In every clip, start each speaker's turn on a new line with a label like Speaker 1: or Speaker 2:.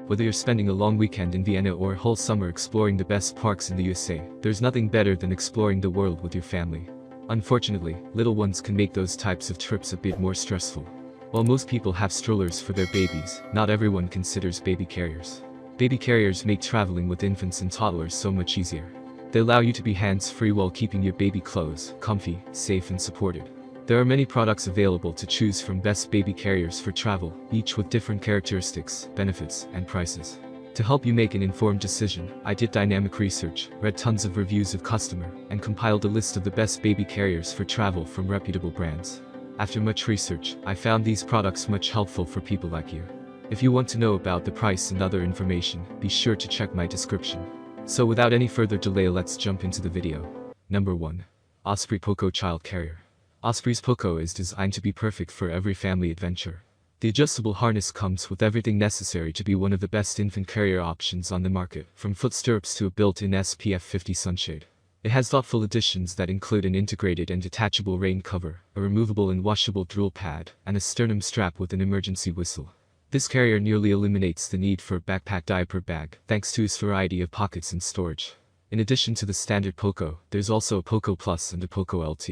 Speaker 1: Whether you're spending a long weekend in Vienna or a whole summer exploring the best parks in the USA, there's nothing better than exploring the world with your family. Unfortunately, little ones can make those types of trips a bit more stressful. While most people have strollers for their babies, not everyone considers baby carriers. Baby carriers make traveling with infants and toddlers so much easier. They allow you to be hands-free while keeping your baby clothes, comfy, safe and supported. There are many products available to choose from best baby carriers for travel, each with different characteristics, benefits, and prices. To help you make an informed decision, I did dynamic research, read tons of reviews of customer, and compiled a list of the best baby carriers for travel from reputable brands. After much research, I found these products much helpful for people like you. If you want to know about the price and other information, be sure to check my description. So without any further delay, let's jump into the video. Number 1. Osprey Poco Child Carrier. Osprey's Poco is designed to be perfect for every family adventure. The adjustable harness comes with everything necessary to be one of the best infant carrier options on the market, from foot stirrups to a built-in SPF 50 sunshade. It has thoughtful additions that include an integrated and detachable rain cover, a removable and washable drool pad, and a sternum strap with an emergency whistle. This carrier nearly eliminates the need for a backpack diaper bag, thanks to its variety of pockets and storage. In addition to the standard Poco, there's also a Poco Plus and a Poco LT.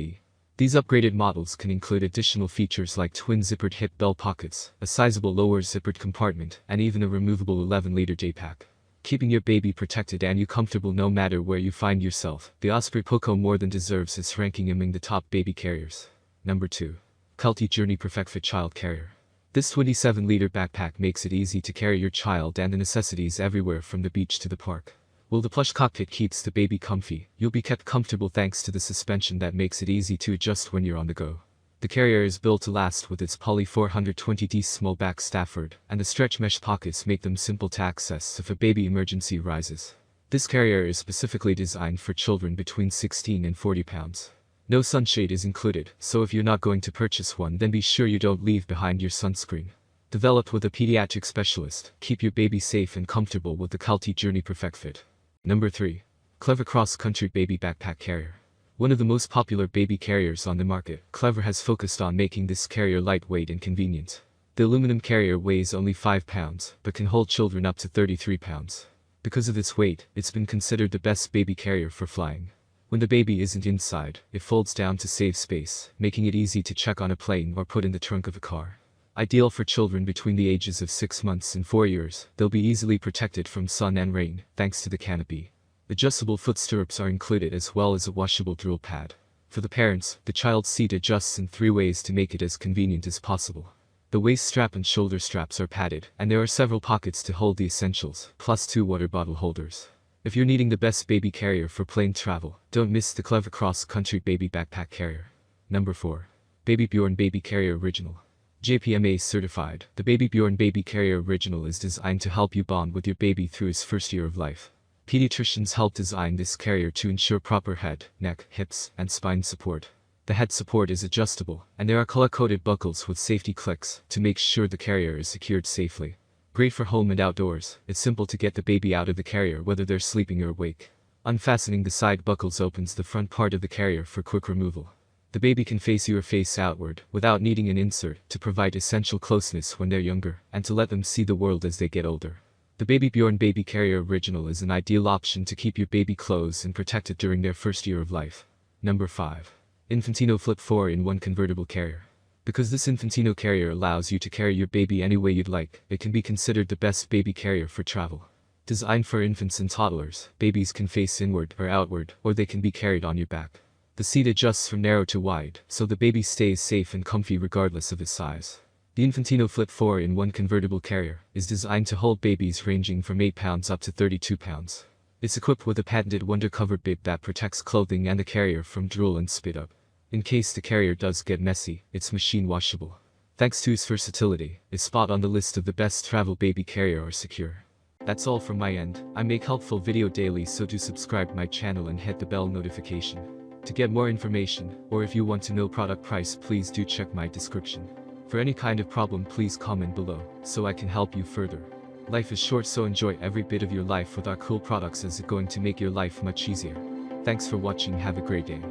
Speaker 1: These upgraded models can include additional features like twin zippered hip belt pockets, a sizable lower zippered compartment, and even a removable 11-liter daypack. Keeping your baby protected and you comfortable no matter where you find yourself, the Osprey Poco more than deserves its ranking among the top baby carriers. Number 2. Kelty Journey Perfectfit Child Carrier. This 27-liter backpack makes it easy to carry your child and the necessities everywhere from the beach to the park. While the plush cockpit keeps the baby comfy, you'll be kept comfortable thanks to the suspension that makes it easy to adjust when you're on the go. The carrier is built to last with its Poly 420D small back Stafford, and the stretch mesh pockets make them simple to access if a baby emergency arises. This carrier is specifically designed for children between 16 and 40 pounds. No sunshade is included, so if you're not going to purchase one, then be sure you don't leave behind your sunscreen. Developed with a pediatric specialist, keep your baby safe and comfortable with the Kelty Journey Perfectfit. Number 3. Clevr Cross Country Baby Backpack Carrier. One of the most popular baby carriers on the market, Clevr has focused on making this carrier lightweight and convenient. The aluminum carrier weighs only 5 pounds, but can hold children up to 33 pounds. Because of its weight, it's been considered the best baby carrier for flying. When the baby isn't inside, it folds down to save space, making it easy to check on a plane or put in the trunk of a car. Ideal for children between the ages of 6 months and 4 years, they'll be easily protected from sun and rain, thanks to the canopy. Adjustable foot stirrups are included as well as a washable drool pad. For the parents, the child's seat adjusts in 3 ways to make it as convenient as possible. The waist strap and shoulder straps are padded, and there are several pockets to hold the essentials, plus 2 water bottle holders. If you're needing the best baby carrier for plane travel, don't miss the Clevr Cross Country Baby Backpack Carrier. Number 4. Baby Bjorn Baby Carrier Original. JPMA certified, the Baby Bjorn Baby Carrier Original is designed to help you bond with your baby through his first year of life. Pediatricians help design this carrier to ensure proper head, neck, hips, and spine support. The head support is adjustable, and there are color-coded buckles with safety clicks to make sure the carrier is secured safely. Great for home and outdoors, it's simple to get the baby out of the carrier whether they're sleeping or awake. Unfastening the side buckles opens the front part of the carrier for quick removal. The baby can face you or face outward, without needing an insert, to provide essential closeness when they're younger, and to let them see the world as they get older. The Baby Bjorn Baby Carrier Original is an ideal option to keep your baby close and protected during their first year of life. Number 5. Infantino Flip 4-in-1 Convertible Carrier. Because this Infantino carrier allows you to carry your baby any way you'd like, it can be considered the best baby carrier for travel. Designed for infants and toddlers, babies can face inward or outward, or they can be carried on your back. The seat adjusts from narrow to wide, so the baby stays safe and comfy regardless of its size. The Infantino Flip 4-in-1 Convertible Carrier is designed to hold babies ranging from 8 pounds up to 32 pounds. It's equipped with a patented wonder-covered bib that protects clothing and the carrier from drool and spit up. In case the carrier does get messy, it's machine washable. Thanks to its versatility, it's spot on the list of the best travel baby carrier are secure. That's all from my end. I make helpful video daily, so do subscribe my channel and hit the bell notification. To get more information, or if you want to know product price, please do check my description. For any kind of problem, please comment below, so I can help you further. Life is short, so enjoy every bit of your life with our cool products, as it's going to make your life much easier. Thanks for watching, have a great day.